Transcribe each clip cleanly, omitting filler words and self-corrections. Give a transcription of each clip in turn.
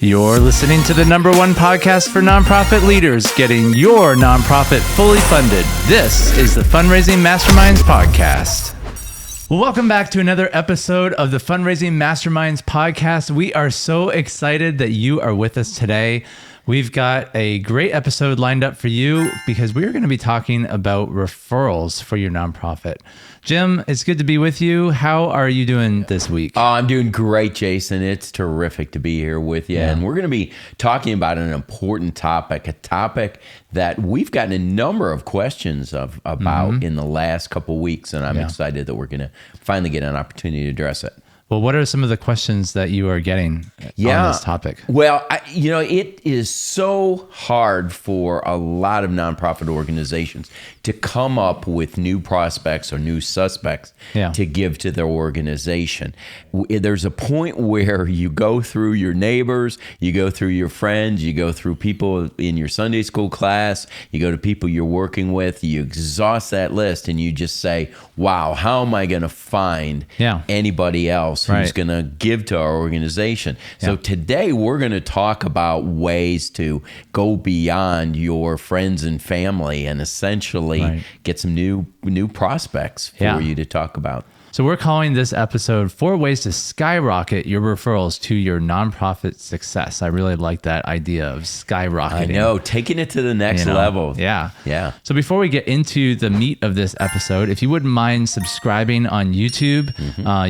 You're listening to the #1 podcast for nonprofit leaders, getting your nonprofit fully funded. This is the Fundraising Masterminds Podcast. Well, welcome back to another episode of the Fundraising Masterminds Podcast. We are so excited that you are with us today. We've got a great episode lined up for you because we are going to be talking about referrals for your nonprofit. Jim, it's good to be with you. How are you doing this week? Oh, I'm doing great, Jason. It's terrific to be here with you. Yeah. And we're going to be talking about an important topic, a topic that we've gotten a number of questions about in the last couple of weeks. And I'm excited that we're going to finally get an opportunity to address it. Well, what are some of the questions that you are getting on this topic? Well, it is so hard for a lot of nonprofit organizations to come up with new prospects or new suspects to give to their organization. There's a point where you go through your neighbors, you go through your friends, you go through people in your Sunday school class, you go to people you're working with, you exhaust that list and you just say, wow, how am I going to find anybody else who's going to give to our organization? So today we're going to talk about ways to go beyond your friends and family and essentially get some new prospects for you to talk about. So we're calling this episode 4 Ways to Skyrocket Your Referrals to Your Nonprofit Success. I really like that idea of skyrocketing. I know, taking it to the next level. Yeah. So before we get into the meat of this episode, if you wouldn't mind subscribing on YouTube,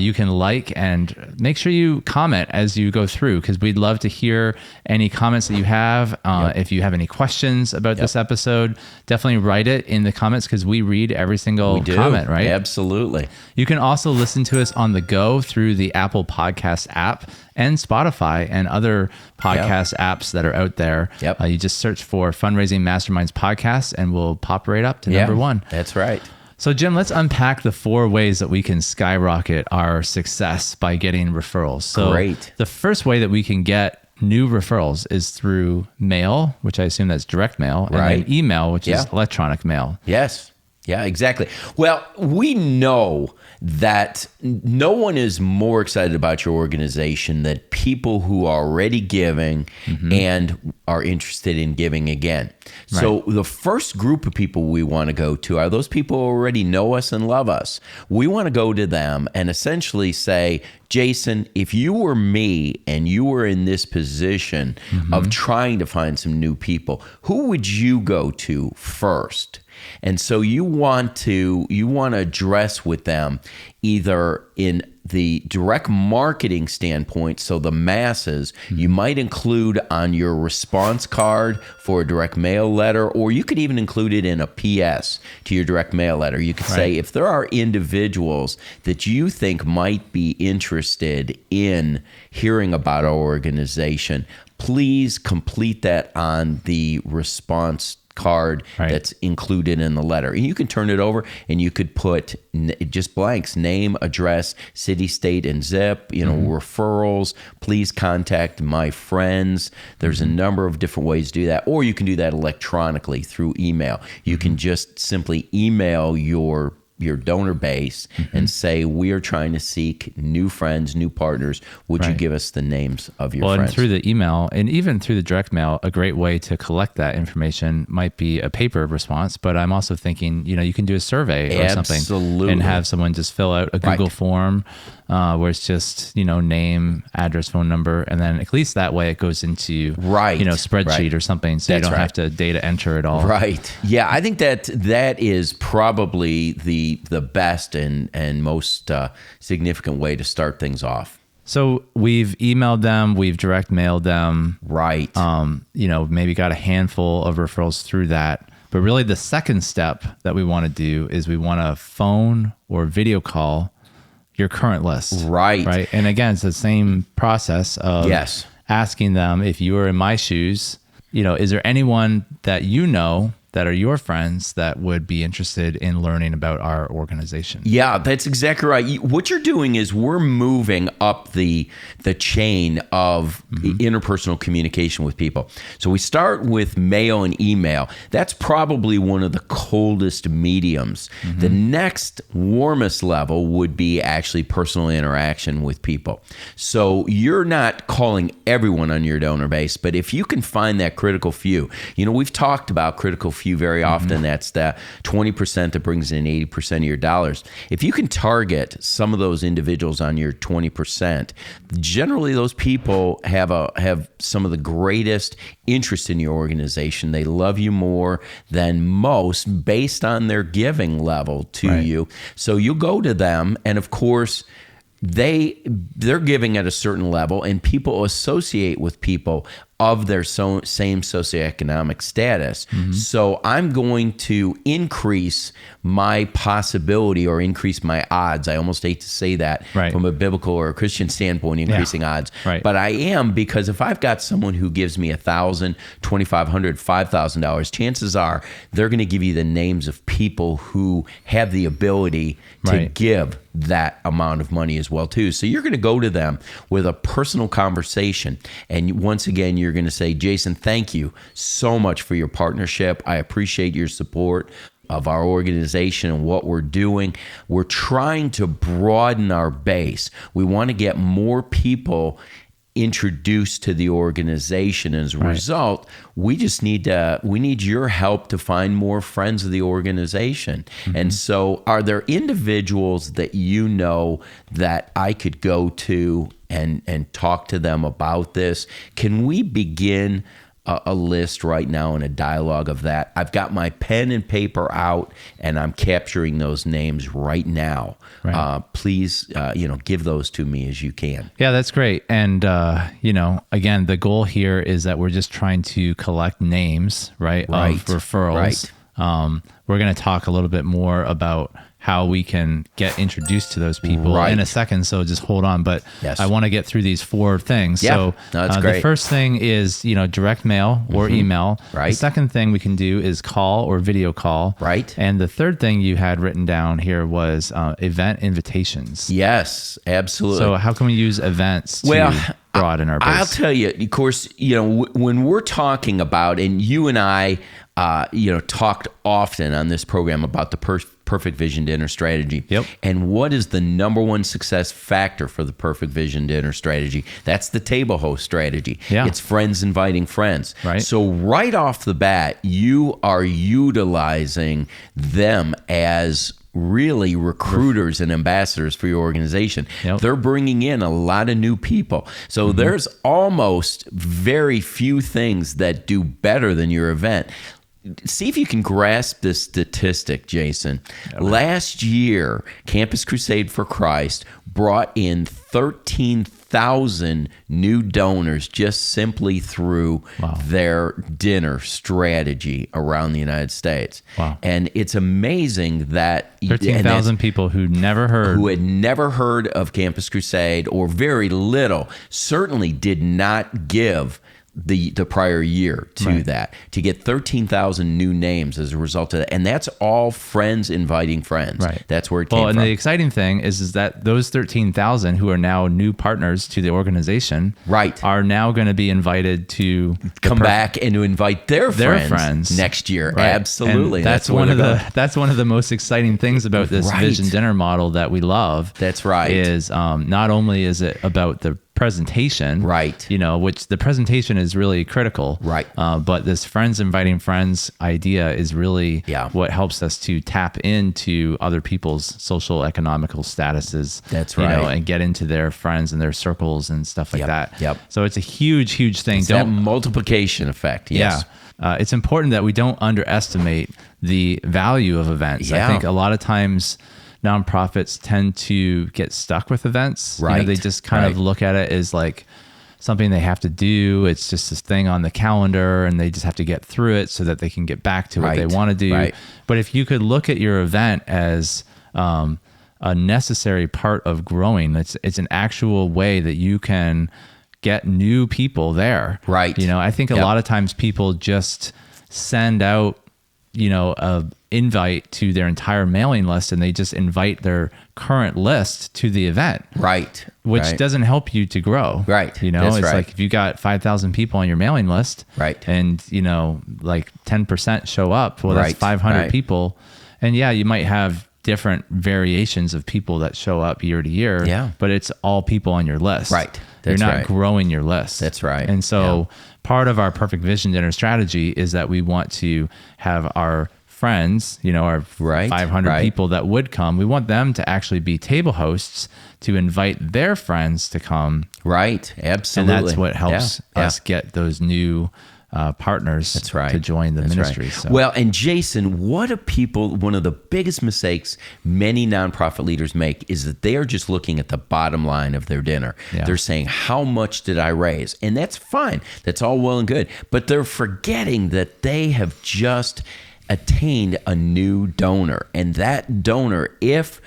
you can like and make sure you comment as you go through, because we'd love to hear any comments that you have. If you have any questions about this episode, definitely write it in the comments because we read every single comment, right? Absolutely. You can also listen to us on the go through the Apple Podcast app and Spotify and other podcast apps that are out there. You just search for Fundraising Masterminds Podcast and we'll pop right up to number 1. That's right. So Jim, let's unpack the 4 ways that we can skyrocket our success by getting referrals. So the first way that we can get new referrals is through mail, which I assume that's direct mail, and then email, which is electronic mail. Yes. Yeah, exactly. Well, we know that no one is more excited about your organization than people who are already giving and are interested in giving again. So the first group of people we want to go to are those people who already know us and love us. We want to go to them and essentially say, Jason, if you were me and you were in this position of trying to find some new people, who would you go to first? And so you want to address with them either in the direct marketing standpoint, so the masses, you might include on your response card for a direct mail letter, or you could even include it in a PS to your direct mail letter. You could say, if there are individuals that you think might be interested in hearing about our organization, please complete that on the response card that's included in the letter. And you can turn it over and you could put just blanks, name, address, city, state, and zip, referrals, please contact my friends. There's a number of different ways to do that. Or you can do that electronically through email. You can just simply email your donor base and say, we are trying to seek new friends, new partners. Would you give us the names of your friends? And through the email and even through the direct mail, a great way to collect that information might be a paper response, but I'm also thinking, you can do a survey or something and have someone just fill out a Google form where it's just, name, address, phone number, and then at least that way it goes into, spreadsheet or something, so you don't have to data enter it all. Right. Yeah, I think that is probably the best and most significant way to start things off. So we've emailed them, we've direct mailed them. Right. Maybe got a handful of referrals through that. But really the second step that we want to do is we want to phone or video call your current list. Right. And again, it's the same process of asking them, if you were in my shoes, is there anyone that that are your friends that would be interested in learning about our organization. Yeah, that's exactly right. What you're doing is we're moving up the chain of interpersonal communication with people. So we start with mail and email. That's probably one of the coldest mediums. The next warmest level would be actually personal interaction with people. So you're not calling everyone on your donor base, but if you can find that critical few, we've talked about critical few very often. That's the 20% that brings in 80% of your dollars. If you can target some of those individuals on your 20%, generally those people have some of the greatest interest in your organization. They love you more than most based on their giving level to you. So you go to them, and of course, they're giving at a certain level, and people associate with people of their same socioeconomic status. So I'm going to increase my possibility or increase my odds. I almost hate to say that from a biblical or a Christian standpoint, increasing odds. But I am, because if I've got someone who gives me $1,000, $2,500, $5,000, chances are they're going to give you the names of people who have the ability to give that amount of money as well too. So you're going to go to them with a personal conversation, and once again you're going to say, Jason, thank you so much for your partnership. I appreciate your support of our organization and what we're doing. We're trying to broaden our base. We want to get more people introduced to the organization. As a result, we need your help to find more friends of the organization. And so are there individuals that that I could go to and talk to them about this? Can we begin a list right now and a dialogue of that? I've got my pen and paper out, and I'm capturing those names right now. Please, give those to me as you can. Yeah, that's great. And, again, the goal here is that we're just trying to collect names, of referrals. We're going to talk a little bit more about how we can get introduced to those people in a second. So just hold on. But I want to get through these 4 things. So that's great. The first thing is, direct mail or email. The second thing we can do is call or video call. And the third thing you had written down here was event invitations. Yes, absolutely. So how can we use events to broaden our base? I'll tell you, of course, when we're talking about, and you and I, talked often on this program about the perfect vision dinner strategy. And what is the number one success factor for the perfect vision dinner strategy? That's the table host strategy. It's friends inviting friends. So right off the bat, you are utilizing them as really recruiters and ambassadors for your organization. They're bringing in a lot of new people. So there's almost very few things that do better than your event. See if you can grasp this statistic, Jason. Last year, Campus Crusade for Christ brought in 13,000 new donors just simply through their dinner strategy around the United States. And it's amazing that 13,000 people who had never heard of Campus Crusade, or very little, certainly did not give the prior year to that, to get 13,000 new names as a result of that. And that's all friends inviting friends. That's where it came from. And the exciting thing is that those 13,000 who are now new partners to the organization are now going to be invited to come back and to invite their friends next year. Absolutely. And that's one of the most exciting things about this vision dinner model that we love. That's right. Is not only is it about the presentation, which the presentation is really critical, but this friends inviting friends idea is really what helps us to tap into other people's social economical statuses. And get into their friends and their circles and stuff like that. So it's a huge thing. It's that multiplication effect. It's important that we don't underestimate the value of events. I think a lot of times nonprofits tend to get stuck with events. They just kind of look at it as like something they have to do. It's just this thing on the calendar, and they just have to get through it so that they can get back to what they want to do. But if you could look at your event as a necessary part of growing, it's an actual way that you can get new people there. I think a lot of times people just send out a invite to their entire mailing list, and they just invite their current list to the event. Right. Which doesn't help you to grow. Right. It's like if you got 5,000 people on your mailing list, right, and like 10% show up, well, that's 500 people. And yeah, you might have different variations of people that show up year to year. Yeah. But it's all people on your list. Right. You're not growing your list. That's right. And so part of our Perfect Vision Dinner strategy is that we want to have our friends, our 500 people that would come, we want them to actually be table hosts to invite their friends to come. Right. Absolutely. And that's what helps us get those new partners to join the ministry. Right. So. Well, and Jason, one of the biggest mistakes many nonprofit leaders make is that they are just looking at the bottom line of their dinner. Yeah. They're saying, how much did I raise? And that's fine. That's all well and good. But they're forgetting that they have just attained a new donor. And that donor, if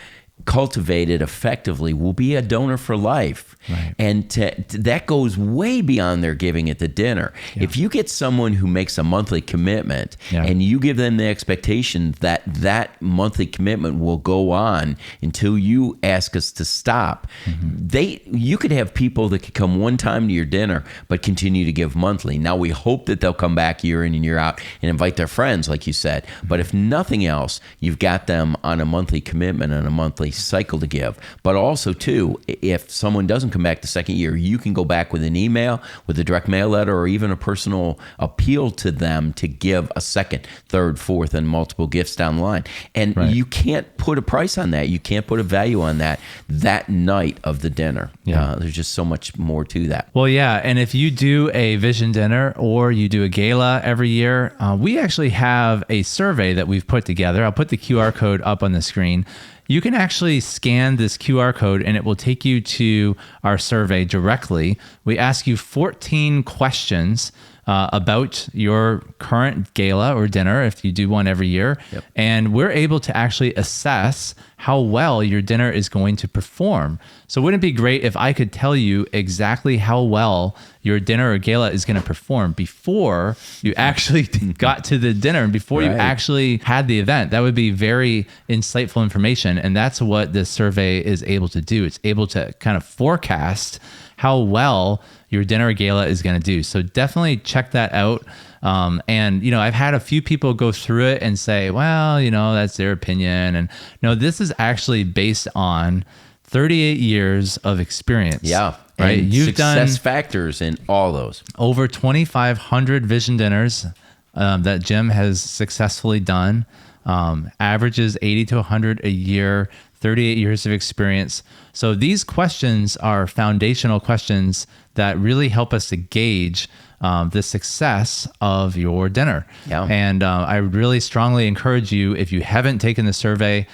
cultivated effectively, will be a donor for life. Right. And that goes way beyond their giving at the dinner. Yeah. If you get someone who makes a monthly commitment and you give them the expectation that that monthly commitment will go on until you ask us to stop, you could have people that could come one time to your dinner but continue to give monthly. Now, we hope that they'll come back year in and year out and invite their friends, like you said. But if nothing else, you've got them on a monthly commitment and a monthly cycle to give. But also, too, if someone doesn't come back the second year, you can go back with an email, with a direct mail letter, or even a personal appeal to them to give a second, third, fourth, and multiple gifts down the line. And you can't put a price on that. You can't put a value on that night of the dinner. Yeah. There's just so much more to that. Well, yeah. And if you do a vision dinner or you do a gala every year, we actually have a survey that we've put together. I'll put the QR code up on the screen. You can actually scan this QR code and it will take you to our survey directly. We ask you 14 questions about your current gala or dinner, if you do one every year. Yep. And we're able to actually assess how well your dinner is going to perform. So wouldn't it be great if I could tell you exactly how well your dinner or gala is going to perform before you actually got to the dinner and before you actually had the event? That would be very insightful information. And that's what this survey is able to do. It's able to kind of forecast how well your dinner or gala is going to do. So definitely check that out. And, I've had a few people go through it and say, well, that's their opinion. And no, this is actually based on 38 years of experience. Yeah. Right. And You've success done factors in all those. Over 2,500 vision dinners that Jim has successfully done. Averages 80 to 100 a year, 38 years of experience. So these questions are foundational questions that really help us to gauge the success of your dinner. Yeah. And I really strongly encourage you, if you haven't taken the survey,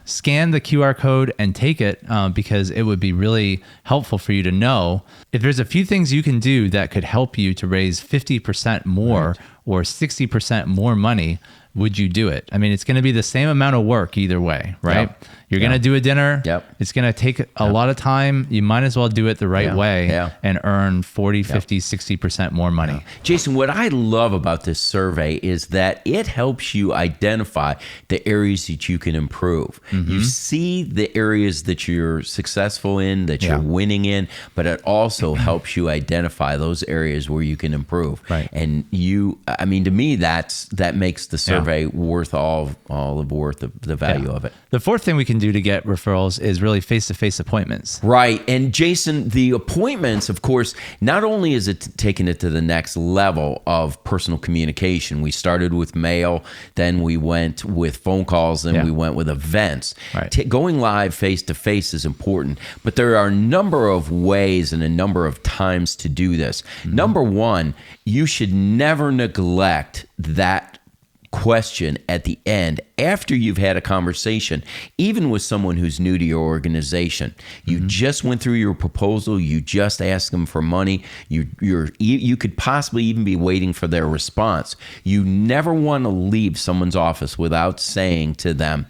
scan the QR code and take it because it would be really helpful for you to know if there's a few things you can do that could help you to raise 50% more or 60% more money. Would you do it? I mean, it's going to be the same amount of work either way, right? Yep. You're going to do a dinner. Yep. It's going to take a lot of time. You might as well do it the right way and earn 40, 50, 60% more money. Jason, what I love about this survey is that it helps you identify the areas that you can improve. You see the areas that you're successful in, that you're winning in, but it also helps you identify those areas where you can improve. Right. And to me, that makes the survey worth all of the value of it. The fourth thing we can do to get referrals is really face-to-face appointments. Right. And Jason, the appointments, of course, not only is it taking it to the next level of personal communication. We started with mail, then we went with phone calls, then we went with events. Right. Going live face-to-face is important, but there are a number of ways and a number of times to do this. Number one, you should never neglect that question at the end after you've had a conversation, even with someone who's new to your organization. You just went through your proposal. You just asked them for money. You could possibly even be waiting for their response. You never want to leave someone's office without saying to them,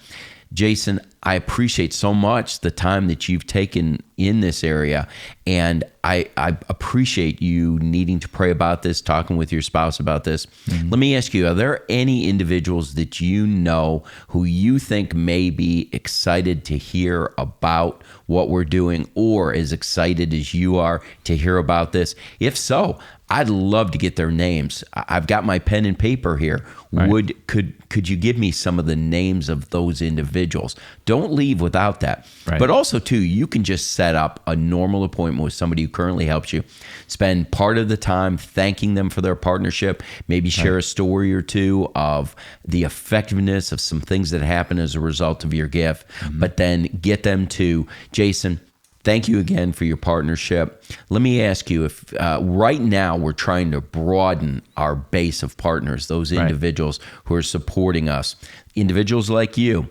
Jason, I appreciate so much the time that you've taken in this area, and I appreciate you needing to pray about this, talking with your spouse about this. Let me ask you, are there any individuals that you know who you think may be excited to hear about what we're doing, or as excited as you are to hear about this? If so, I'd love to get their names. I've got my pen and paper here. Right. Could you give me some of the names of those individuals? Don't leave without that. Right. But also, too, you can just set up a normal appointment with somebody who currently helps you. Spend part of the time thanking them for their partnership. Maybe share a story or two of the effectiveness of some things that happen as a result of your gift. But then get them to, Jason, thank you again for your partnership. Let me ask you, if right now we're trying to broaden our base of partners, those individuals who are supporting us, individuals like you,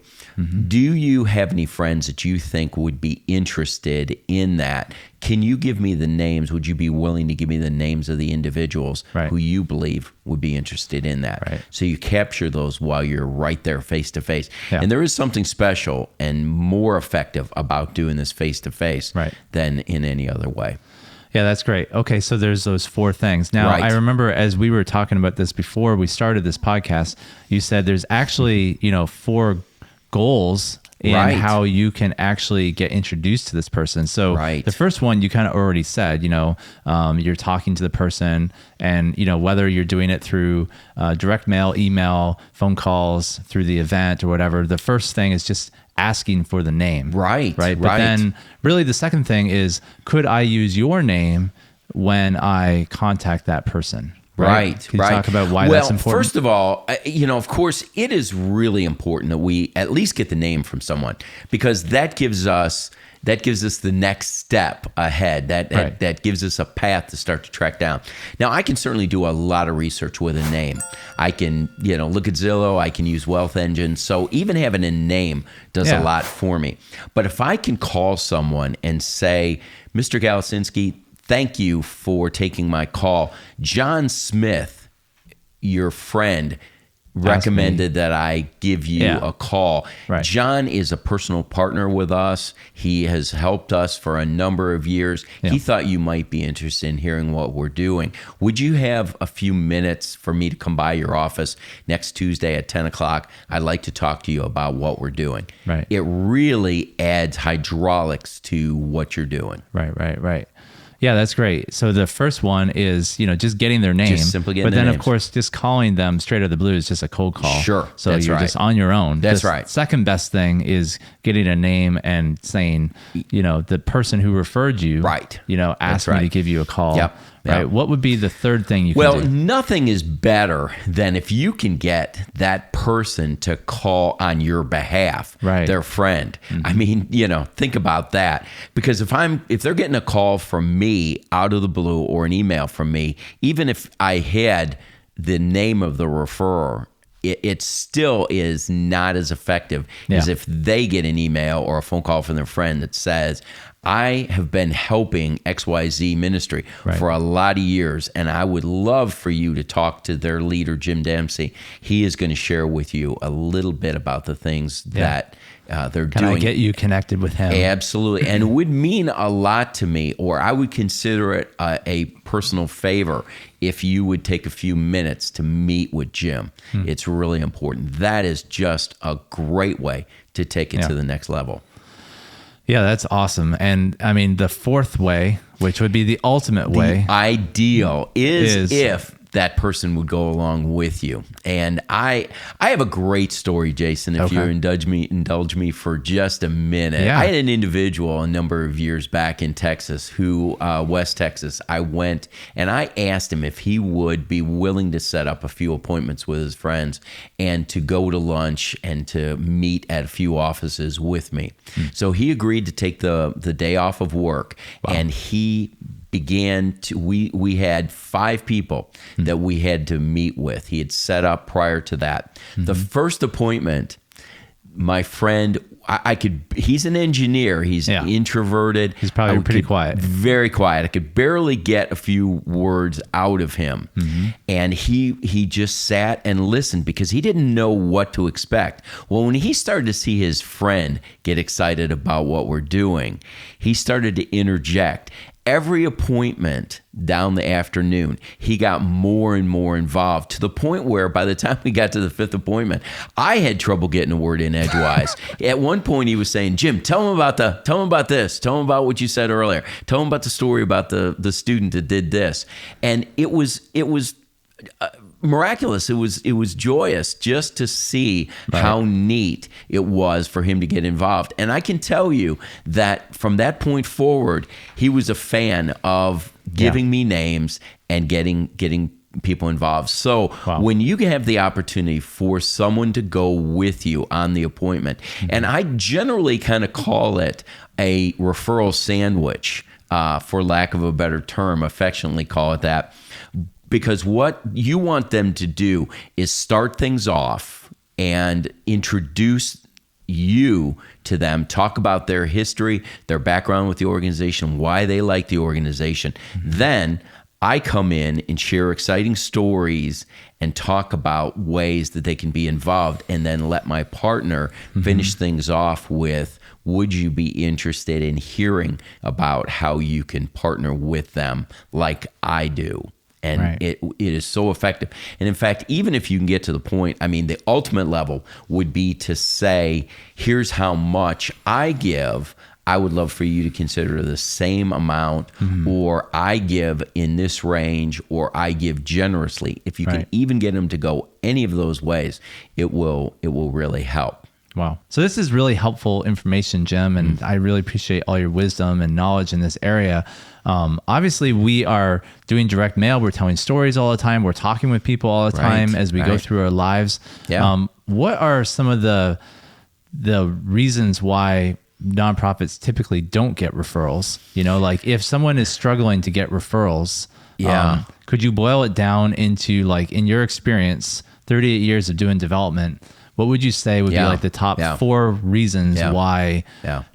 do you have any friends that you think would be interested in that? Can you give me the names? Would you be willing to give me the names of the individuals who you believe would be interested in that? Right. So you capture those while you're right there face to face. And there is something special and more effective about doing this face to face than in any other way. Yeah, that's great. Okay, so there's those 4 things. Now, I remember as we were talking about this before we started this podcast, you said there's actually, 4 goals in how you can actually get introduced to this person. So the first one you kind of already said, you're talking to the person, and whether you're doing it through direct mail, email, phone calls, through the event or whatever, the first thing is just asking for the name. Right. But then really the second thing is, could I use your name when I contact that person? Right. Can you talk about why that's important? Well, first of all, of course, it is really important that we at least get the name from someone, because that gives us the next step ahead. That gives us a path to start to track down. Now, I can certainly do a lot of research with a name. I can, look at Zillow. I can use Wealth Engine. So even having a name does a lot for me. But if I can call someone and say, Mr. Galasinski, thank you for taking my call. John Smith, your friend, recommended that I give you a call. John is a personal partner with us. He has helped us for a number of years. He thought you might be interested in hearing what we're doing. Would you have a few minutes for me to come by your office next Tuesday at 10 o'clock? I'd like to talk to you about what we're doing. It really adds hydraulics to what you're doing. Right. Yeah, that's great. So the first one is, just getting their name. Just simply getting their names. But then, of course, just calling them straight out of the blue is just a cold call. Sure. So you're just on your own. That's right. Second best thing is getting a name and saying, the person who referred you, asked me to give you a call. Yep. Right. What would be the third thing you can do? Well, nothing is better than if you can get that person to call on your behalf, their friend. I mean, think about that. Because if they're getting a call from me out of the blue or an email from me, even if I had the name of the referrer, it still is not as effective as if they get an email or a phone call from their friend that says, I have been helping XYZ ministry for a lot of years, and I would love for you to talk to their leader, Jim Dempsey. He is going to share with you a little bit about the things that they're doing. Can I get you connected with him? Absolutely. And it would mean a lot to me, or I would consider it a personal favor if you would take a few minutes to meet with Jim. It's really important. That is just a great way to take it to the next level. Yeah, that's awesome. And I mean, the fourth way, which would be the ultimate way. The ideal is if that person would go along with you. And I have a great story, Jason, if you indulge me for just a minute. I had an individual a number of years back in Texas who, West Texas, I went and I asked him if he would be willing to set up a few appointments with his friends and to go to lunch and to meet at a few offices with me. So he agreed to take the day off of work, and he began to, we had 5 people that we had to meet with. He had set up prior to that. The first appointment, my friend, he's an engineer. He's introverted. He's probably pretty quiet. Very quiet. I could barely get a few words out of him. And he just sat and listened because he didn't know what to expect. Well, when he started to see his friend get excited about what we're doing, he started to interject. Every appointment down the afternoon, he got more and more involved to the point where by the time we got to the 5th appointment, I had trouble getting a word in edgewise. At one point, he was saying, "Jim, tell him about this. Tell him about what you said earlier. Tell him about the story about the student that did this." And it was miraculous. It was joyous just to see how neat it was for him to get involved. And I can tell you that from that point forward, he was a fan of giving me names and getting people involved. So when you have the opportunity for someone to go with you on the appointment, and I generally kind of call it a referral sandwich, for lack of a better term, affectionately call it that. Because what you want them to do is start things off and introduce you to them, talk about their history, their background with the organization, why they like the organization. Then I come in and share exciting stories and talk about ways that they can be involved, and then let my partner finish things off with, would you be interested in hearing about how you can partner with them like I do? And it is so effective. And in fact, even if you can get to the point, I mean, the ultimate level would be to say, here's how much I give. I would love for you to consider the same amount, or I give in this range, or I give generously. If you can even get them to go any of those ways, it will really help. Wow. So this is really helpful information, Jim, and I really appreciate all your wisdom and knowledge in this area. Obviously, we are doing direct mail. We're telling stories all the time. We're talking with people all the time as we go through our lives. Yeah. What are some of the reasons why nonprofits typically don't get referrals? You know, like if someone is struggling to get referrals, could you boil it down into, like, in your experience, 38 years of doing development, what would you say would be like the top 4 reasons why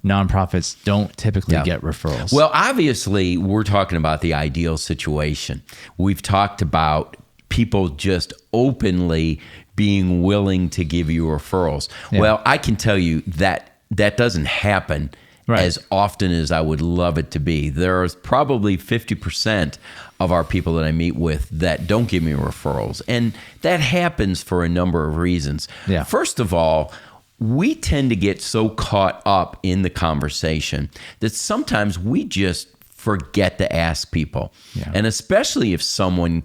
nonprofits don't typically get referrals? Well, obviously, we're talking about the ideal situation. We've talked about people just openly being willing to give you referrals. Yeah. Well, I can tell you that doesn't happen as often as I would love it to be. There's probably 50% of our people that I meet with that don't give me referrals. And that happens for a number of reasons. Yeah. First of all, we tend to get so caught up in the conversation that sometimes we just forget to ask people. Yeah. And especially if someone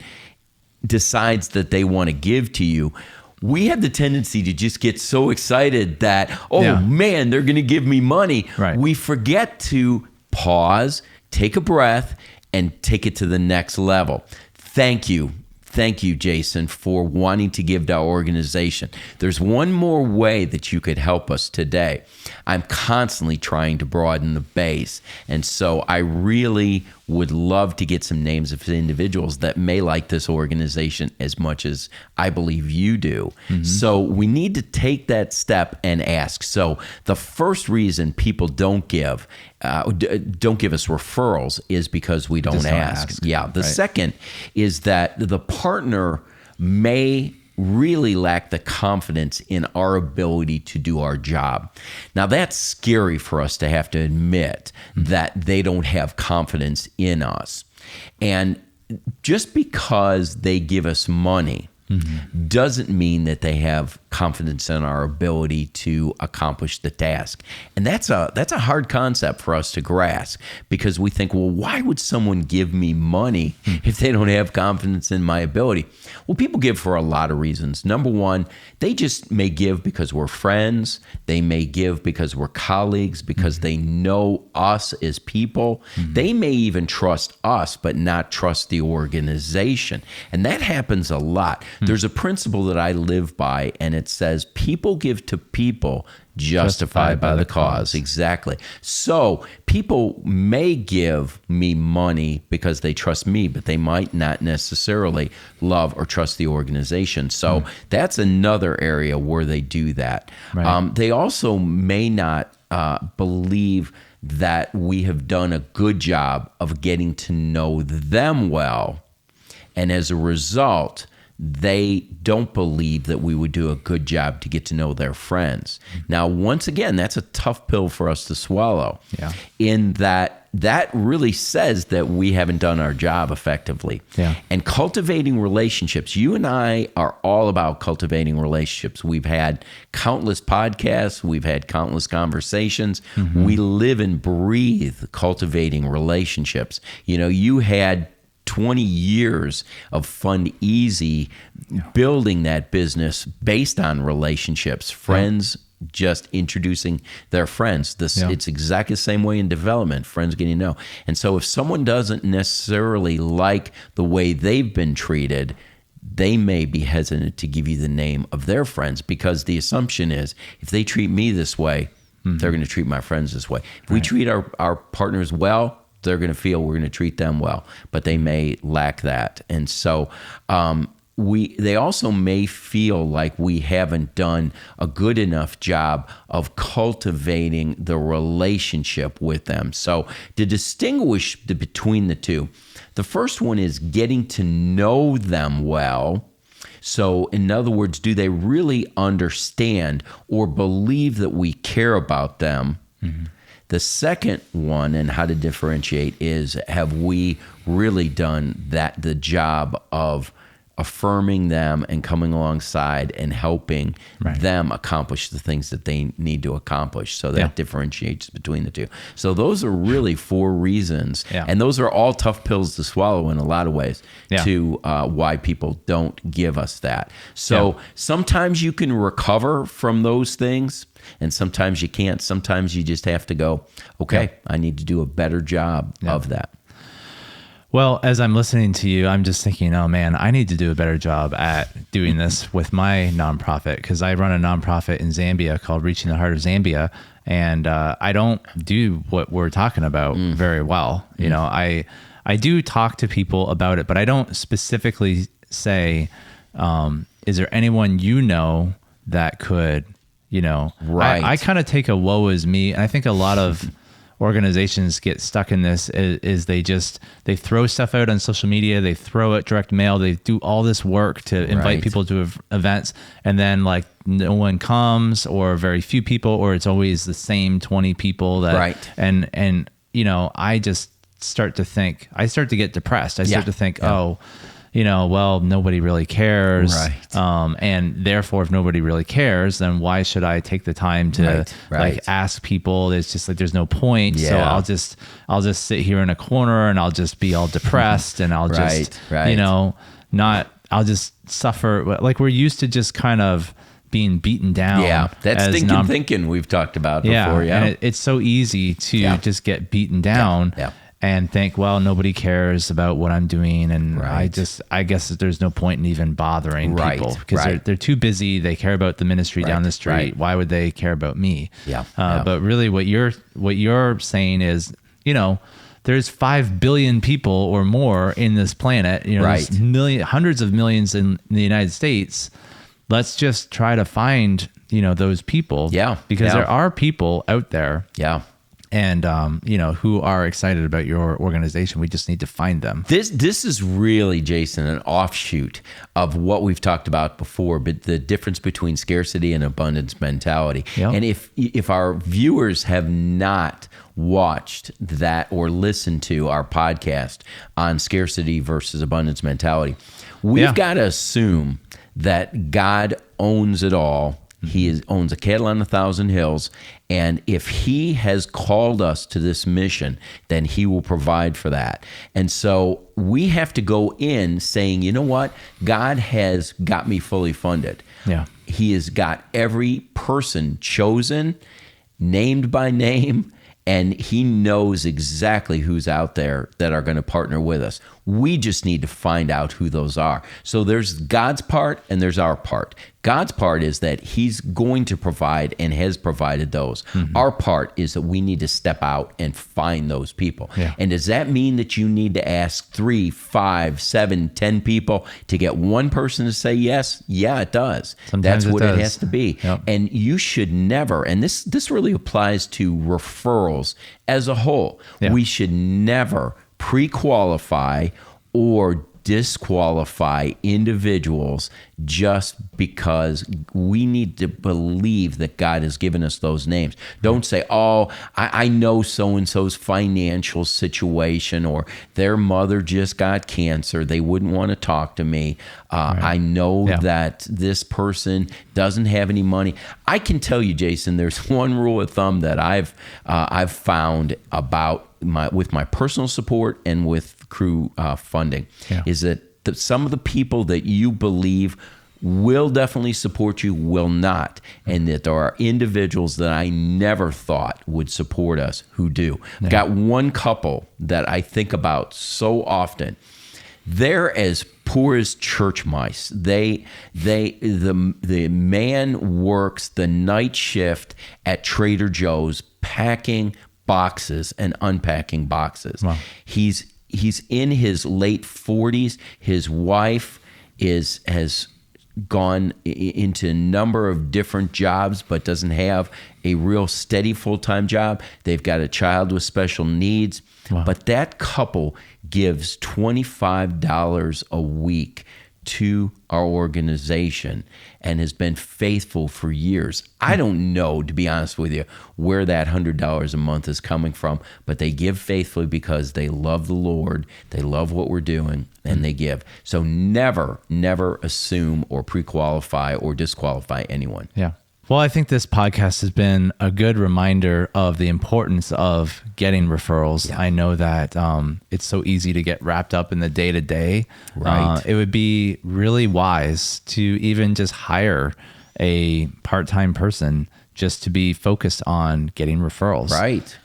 decides that they want to give to you, we have the tendency to just get so excited that, man, they're going to give me money. Right. We forget to pause, take a breath, and take it to the next level. Thank you. Thank you, Jason, for wanting to give to our organization. There's one more way that you could help us today. I'm constantly trying to broaden the base. And so I really would love to get some names of individuals that may like this organization as much as I believe you do. Mm-hmm. So we need to take that step and ask. So the first reason people don't give us referrals is because we don't ask. Yeah. The second is that the partner may really lack the confidence in our ability to do our job. Now, that's scary for us to have to admit that they don't have confidence in us. And just because they give us money doesn't mean that they have confidence in our ability to accomplish the task. And that's a hard concept for us to grasp, because we think, well, why would someone give me money if they don't have confidence in my ability? Well, people give for a lot of reasons. Number one, they just may give because we're friends. They may give because we're colleagues, because they know us as people. They may even trust us, but not trust the organization. And that happens a lot. There's a principle that I live by, and it says, people give to people justified by the cause. Exactly. So people may give me money because they trust me, but they might not necessarily love or trust the organization. So that's another area where they do that. Right. They also may not believe that we have done a good job of getting to know them well. And as a result, they don't believe that we would do a good job to get to know their friends. Now, once again, that's a tough pill for us to swallow. Yeah. In that really says that we haven't done our job effectively. Yeah. And cultivating relationships, you and I are all about cultivating relationships. We've had countless podcasts. We've had countless conversations. We live and breathe cultivating relationships. You know, you had 20 years of Fund Easy building that business based on relationships, friends just introducing their friends. It's exactly the same way in development, friends getting to know. And so if someone doesn't necessarily like the way they've been treated, they may be hesitant to give you the name of their friends, because the assumption is if they treat me this way, they're going to treat my friends this way. If we treat our partners well, they're going to feel we're going to treat them well, but they may lack that. And so they also may feel like we haven't done a good enough job of cultivating the relationship with them. So to distinguish between the two, the first one is getting to know them well. So in other words, do they really understand or believe that we care about them? The second one, and how to differentiate, is have we really done the job of affirming them and coming alongside and helping them accomplish the things that they need to accomplish. So that differentiates between the two. So those are really 4 reasons. And those are all tough pills to swallow in a lot of ways to why people don't give us that. So sometimes you can recover from those things, and sometimes you can't. Sometimes you just have to go, okay, I need to do a better job of that. Well, as I'm listening to you, I'm just thinking, oh man, I need to do a better job at doing this with my nonprofit, because I run a nonprofit in Zambia called Reaching the Heart of Zambia. And I don't do what we're talking about very well. You know, I do talk to people about it, but I don't specifically say, is there anyone you know that could, you know, I kind of take a woe is me. And I think a lot of organizations get stuck in this is they throw stuff out on social media, they throw it direct mail, they do all this work to invite people to events, and then like no one comes, or very few people, or it's always the same 20 people that and you know, I just start to get depressed. I start to think, oh, you know, well, nobody really cares. And therefore, if nobody really cares, then why should I take the time to like ask people? It's just like, there's no point. So I'll just sit here in a corner and I'll just be all depressed and I'll just, you know, I'll just suffer. Like, we're used to just kind of being beaten down. That's thinking we've talked about before. And it's so easy to just get beaten down. And think, well, nobody cares about what I'm doing, and I guess that there's no point in even bothering people, because they're too busy. They care about the ministry down the street. Why would they care about me? But really, what you're saying is, you know, there's 5 billion people or more in this planet. You know, there's hundreds of millions in the United States. Let's just try to find, you know, those people. Because there are people out there. And, you know, who are excited about your organization. We just need to find them. This is really, Jason, an offshoot of what we've talked about before, but the difference between scarcity and abundance mentality. And if our viewers have not watched that or listened to our podcast on scarcity versus abundance mentality, we've got to assume that God owns it all. He owns a cattle on 1,000 hills, and if he has called us to this mission, then he will provide for that. And so we have to go in saying, you know what? God has got me fully funded. He has got every person chosen, named by name, and he knows exactly who's out there that are going to partner with us. We just need to find out who those are. So there's God's part and there's our part. God's part is that he's going to provide and has provided those. Mm-hmm. Our part is that we need to step out and find those people. Yeah. And does that mean that you need to ask 3, 5, 7, 10 people to get one person to say yes? Yeah, it does. Sometimes that's what it has to be. Yep. And you should never, and this really applies to referrals as a whole. Yeah. We should never pre-qualify or disqualify individuals just because we need to believe that God has given us those names. Don't say, oh, I know so-and-so's financial situation, or their mother just got cancer. They wouldn't want to talk to me. I know that this person doesn't have any money. I can tell you, Jason, there's one rule of thumb that I've found about with my personal support and with crew funding, is that some of the people that you believe will definitely support you will not, and that there are individuals that I never thought would support us who do. Yeah. Got one couple that I think about so often. They're as poor as church mice. The man works the night shift at Trader Joe's packing boxes and unpacking boxes. Wow. He's in his late 40s. His wife has gone into a number of different jobs, but doesn't have a real steady full-time job. They've got a child with special needs. Wow. But that couple gives $25 a week to our organization and has been faithful for years. I don't know, to be honest with you, where that $100 a month is coming from, but they give faithfully because they love the Lord, they love what we're doing, and they give. So never assume or pre-qualify or disqualify anyone. Yeah. Well, I think this podcast has been a good reminder of the importance of getting referrals. Yeah. I know that it's so easy to get wrapped up in the day-to-day. Right. It would be really wise to even just hire a part-time person just to be focused on getting referrals. Right.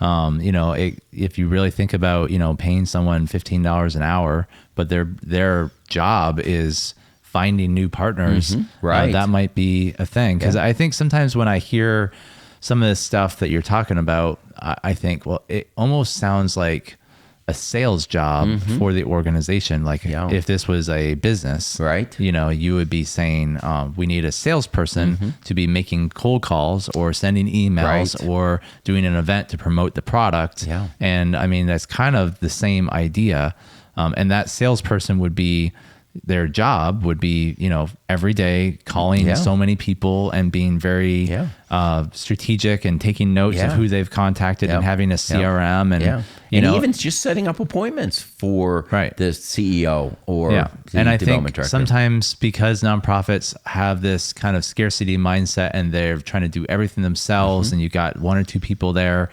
If you really think about, paying someone $15 an hour, but their job is finding new partners, right? That might be a thing. Because I think sometimes when I hear some of this stuff that you're talking about, I think, well, it almost sounds like a sales job for the organization. Like if this was a business, right? You would be saying, we need a salesperson to be making cold calls or sending emails or doing an event to promote the product. Yeah. And I mean, that's kind of the same idea. And that salesperson would be, their job would be, every day calling so many people and being very strategic and taking notes of who they've contacted and having a CRM and even just setting up appointments for the CEO or the and I development think director. Sometimes because nonprofits have this kind of scarcity mindset and they're trying to do everything themselves and you got 1 or 2 people there,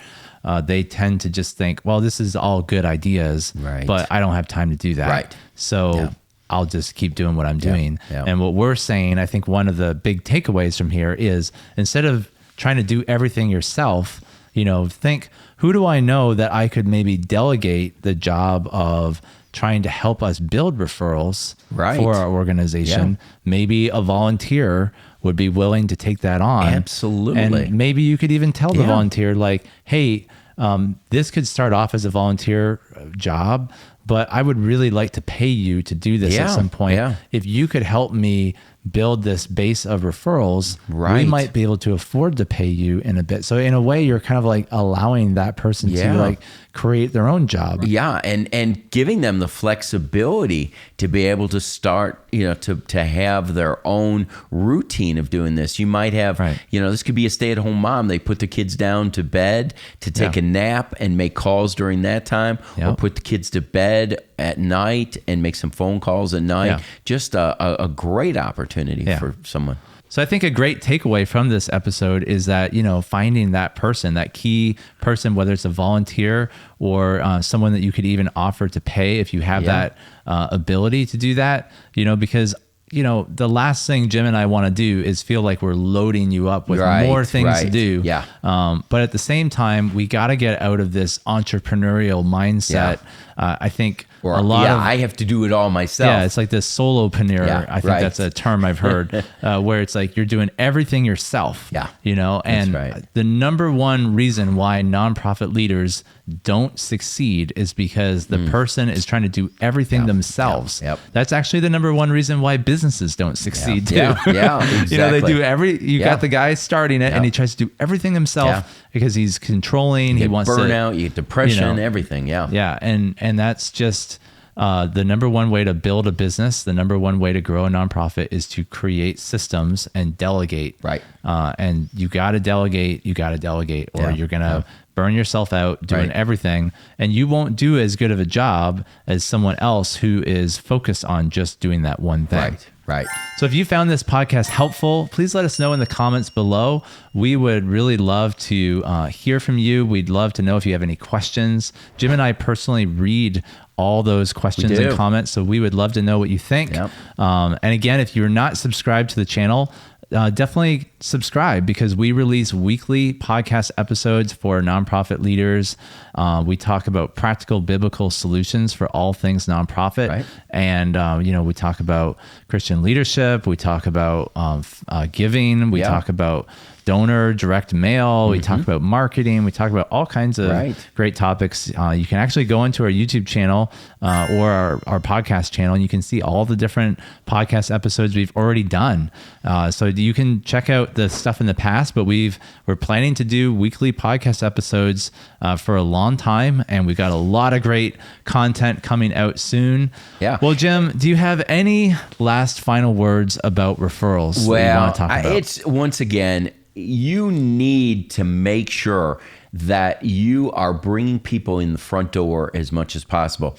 they tend to just think, well, this is all good ideas, but I don't have time to do that. Right. So I'll just keep doing what I'm doing. Yeah. And what we're saying, I think one of the big takeaways from here is instead of trying to do everything yourself, think, who do I know that I could maybe delegate the job of trying to help us build referrals for our organization? Yeah. Maybe a volunteer would be willing to take that on. Absolutely. And maybe you could even tell the volunteer, like, hey, this could start off as a volunteer job, but I would really like to pay you to do this at some point. Yeah. If you could help me build this base of referrals, we might be able to afford to pay you in a bit. So in a way, you're kind of like allowing that person to like create their own job. Yeah, and giving them the flexibility to be able to start, to have their own routine of doing this. You might have, this could be a stay-at-home mom. They put the kids down to bed to take a nap and make calls during that time, or put the kids to bed at night and make some phone calls at night. Yeah. Just a great opportunity for someone. So I think a great takeaway from this episode is that, finding that person, that key person, whether it's a volunteer or someone that you could even offer to pay if you have that ability to do that, because the last thing Jim and I want to do is feel like we're loading you up with more things to do. Yeah. But at the same time, we got to get out of this entrepreneurial mindset. I think Or lot of, I have to do it all myself. Yeah, it's like this solopreneur. Yeah, I think that's a term I've heard where it's like you're doing everything yourself. Yeah, and the number one reason why nonprofit leaders don't succeed is because the person is trying to do everything themselves. Yep. That's actually the number one reason why businesses don't succeed too. Yeah, exactly. They do got the guy starting it and he tries to do everything himself because he's controlling. He wants burnout, you get depression, everything. Yeah, and that's just the number one way to build a business. The number one way to grow a nonprofit is to create systems and delegate. Right. And you got to delegate, or you're gonna burn yourself out doing everything, and you won't do as good of a job as someone else who is focused on just doing that one thing. Right. So if you found this podcast helpful, please let us know in the comments below. We would really love to hear from you. We'd love to know if you have any questions. Jim and I personally read all those questions and comments, so we would love to know what you think. Yep. And again, if you're not subscribed to the channel, definitely subscribe, because we release weekly podcast episodes for nonprofit leaders. We talk about practical biblical solutions for all things nonprofit. And, we talk about Christian leadership. We talk about giving. We talk about donor direct mail. We talk about marketing. We talk about all kinds of great topics. You can actually go into our YouTube channel or our podcast channel, and you can see all the different podcast episodes we've already done. So you can check out the stuff in the past, but we're planning to do weekly podcast episodes for a long time, and we've got a lot of great content coming out soon. Yeah. Well, Jim, do you have any last final words about referrals that you want to talk about? It's, once again, you need to make sure that you are bringing people in the front door as much as possible.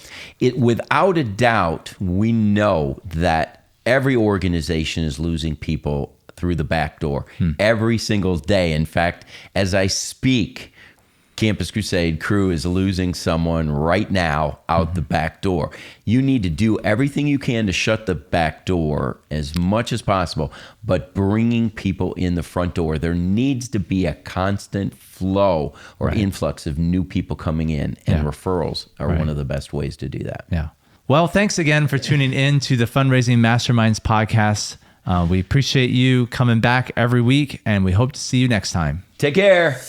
Without a doubt, we know that every organization is losing people through the back door every single day. In fact, as I speak, Campus Crusade crew is losing someone right now out the back door. You need to do everything you can to shut the back door as much as possible, but bringing people in the front door. There needs to be a constant flow or influx of new people coming in, and referrals are one of the best ways to do that. Yeah. Well, thanks again for tuning in to the Fundraising Masterminds podcast. We appreciate you coming back every week, and we hope to see you next time. Take care.